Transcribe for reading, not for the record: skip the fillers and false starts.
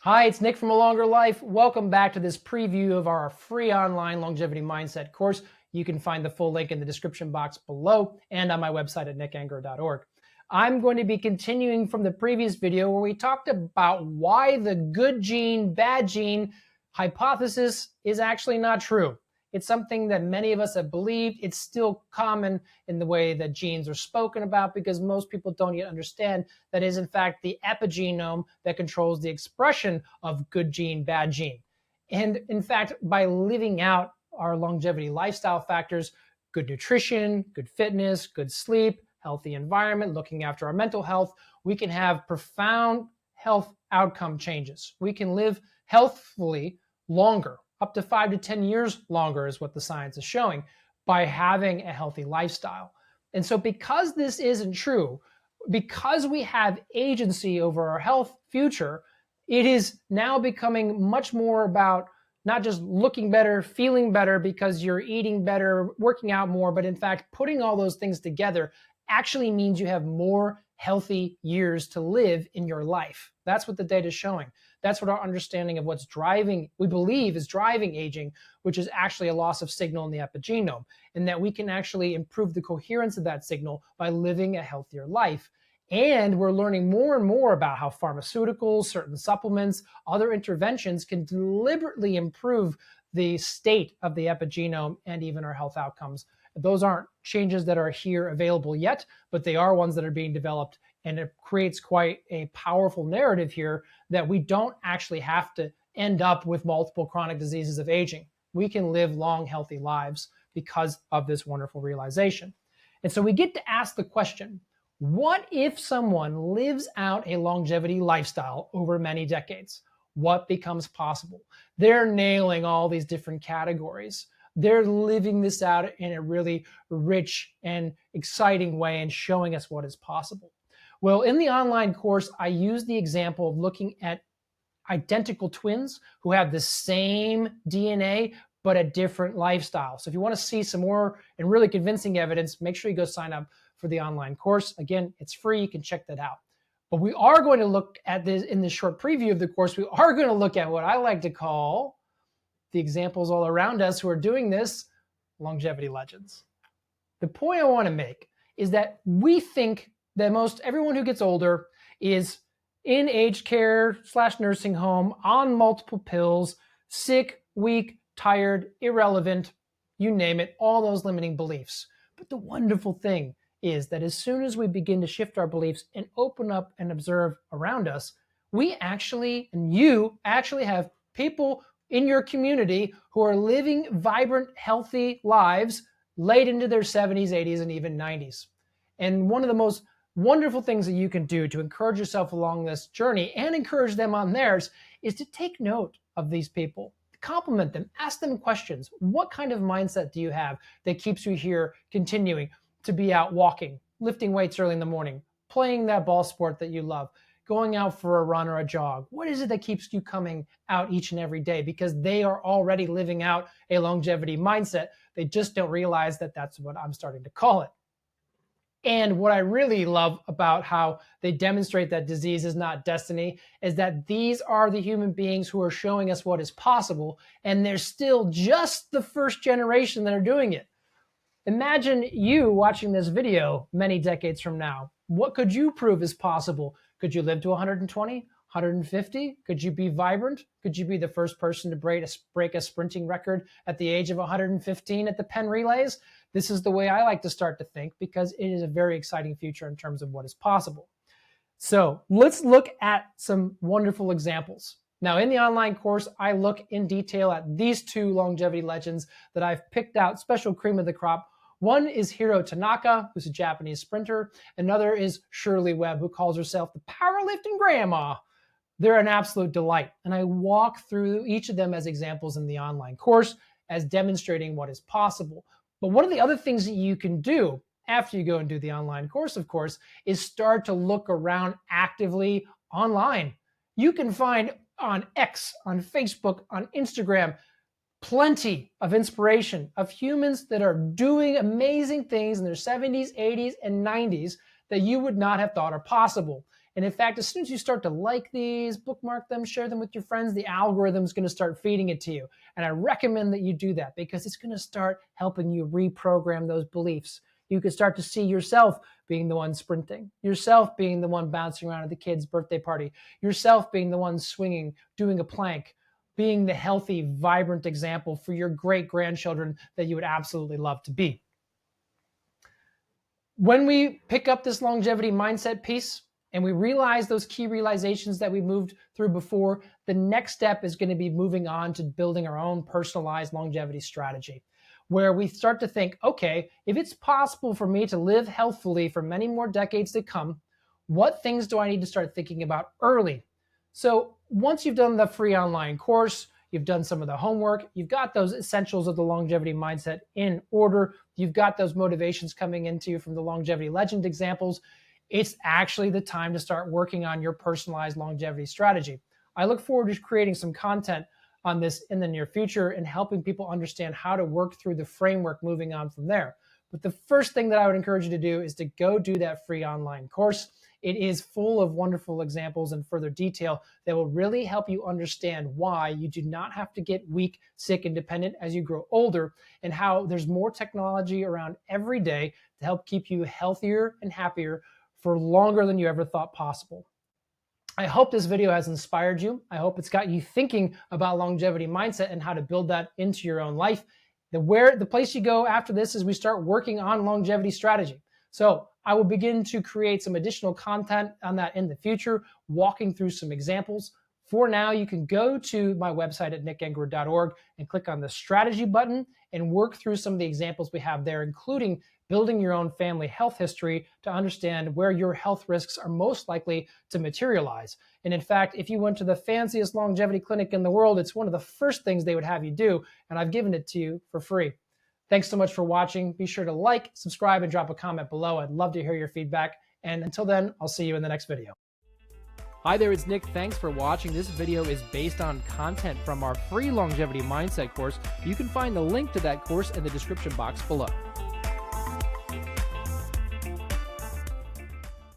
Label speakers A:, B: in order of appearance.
A: Hi, it's Nick from A Longer Life. Welcome back to this preview of our free online longevity mindset course. You can find the full link in the description box below and on my website at nickanger.org. I'm going to be continuing from the previous video where we talked about why the good gene, bad gene hypothesis is actually not true. It's something that many of us have believed. It's still common in the way that genes are spoken about because most people don't yet understand that is in fact the epigenome that controls the expression of good gene, bad gene. And in fact, by living out our longevity lifestyle factors, good nutrition, good fitness, good sleep, healthy environment, looking after our mental health, we can have profound health outcome changes. We can live healthfully longer. Up to 5 to 10 years longer is what the science is showing by having a healthy lifestyle. And so because this isn't true, because we have agency over our health future, it is now becoming much more about not just looking better, feeling better because you're eating better, working out more, but in fact, putting all those things together actually means you have more healthy years to live in your life. That's what the data is showing. That's what our understanding of what's driving, we believe is driving aging, which is actually a loss of signal in the epigenome, and that we can actually improve the coherence of that signal by living a healthier life. And we're learning more and more about how pharmaceuticals, certain supplements, other interventions can deliberately improve the state of the epigenome and even our health outcomes. Those aren't changes that are here available yet, but they are ones that are being developed. And it creates quite a powerful narrative here that we don't actually have to end up with multiple chronic diseases of aging. We can live long, healthy lives because of this wonderful realization. And so we get to ask the question, what if someone lives out a longevity lifestyle over many decades? What becomes possible? They're nailing all these different categories. They're living this out in a really rich and exciting way and showing us what is possible. Well, in the online course, I use the example of looking at identical twins who have the same DNA, but a different lifestyle. So if you want to see some more and really convincing evidence, make sure you go sign up for the online course. Again, it's free. You can check that out. But we are going to look at this in this short preview of the course. We are going to look at what I like to call the examples all around us who are doing this, longevity legends. The point I want to make is that we think that most everyone who gets older is in aged care / nursing home, on multiple pills, sick, weak, tired, irrelevant, you name it, all those limiting beliefs. But the wonderful thing is that as soon as we begin to shift our beliefs and open up and observe around us, we actually, and you actually have people in your community who are living vibrant, healthy lives late into their 70s, 80s, and even 90s. And one of the most wonderful things that you can do to encourage yourself along this journey and encourage them on theirs is to take note of these people, compliment them, ask them questions. What kind of mindset do you have that keeps you here continuing to be out walking, lifting weights early in the morning, playing that ball sport that you love, going out for a run or a jog? What is it that keeps you coming out each and every day? Because they are already living out a longevity mindset. They just don't realize that that's what I'm starting to call it. And what I really love about how they demonstrate that disease is not destiny is that these are the human beings who are showing us what is possible, and they're still just the first generation that are doing it. Imagine you watching this video many decades from now. What could you prove is possible? Could you live to 120, 150? Could you be vibrant? Could you be the first person to break a sprinting record at the age of 115 at the Penn Relays? This is the way I like to start to think because it is a very exciting future in terms of what is possible. So let's look at some wonderful examples. Now, in the online course, I look in detail at these two longevity legends that I've picked out, special cream of the crop. One is Hiro Tanaka, who's a Japanese sprinter. Another is Shirley Webb, who calls herself the powerlifting grandma. They're an absolute delight. And I walk through each of them as examples in the online course as demonstrating what is possible. But one of the other things that you can do after you go and do the online course, of course, is start to look around actively online. You can find on X, on Facebook, on Instagram, plenty of inspiration of humans that are doing amazing things in their 70s, 80s, and 90s that you would not have thought are possible. And in fact, as soon as you start to like these, bookmark them, share them with your friends, the algorithm is going to start feeding it to you. And I recommend that you do that because it's going to start helping you reprogram those beliefs. You can start to see yourself being the one sprinting, yourself being the one bouncing around at the kid's birthday party, yourself being the one swinging, doing a plank, being the healthy, vibrant example for your great-grandchildren that you would absolutely love to be. When we pick up this longevity mindset piece and we realize those key realizations that we moved through before, the next step is going to be moving on to building our own personalized longevity strategy, where we start to think, okay, if it's possible for me to live healthfully for many more decades to come, what things do I need to start thinking about early? So once you've done the free online course, you've done some of the homework, you've got those essentials of the longevity mindset in order, you've got those motivations coming into you from the longevity legend examples, it's actually the time to start working on your personalized longevity strategy. I look forward to creating some content on this in the near future and helping people understand how to work through the framework moving on from there. But the first thing that I would encourage you to do is to go do that free online course. It is full of wonderful examples and further detail that will really help you understand why you do not have to get weak, sick, and dependent as you grow older, and how there's more technology around every day to help keep you healthier and happier for longer than you ever thought possible. I hope this video has inspired you. I hope it's got you thinking about longevity mindset and how to build that into your own life. The place you go after this is we start working on longevity strategy. So I will begin to create some additional content on that in the future, walking through some examples. For now, you can go to my website at nickengro.org and click on the strategy button and work through some of the examples we have there, including building your own family health history to understand where your health risks are most likely to materialize. And in fact, if you went to the fanciest longevity clinic in the world, it's one of the first things they would have you do, and I've given it to you for free. Thanks so much for watching. Be sure to like, subscribe, and drop a comment below. I'd love to hear your feedback. And until then, I'll see you in the next video. Hi there, it's Nick. Thanks for watching. This video is based on content from our free longevity mindset course. You can find the link to that course in the description box below.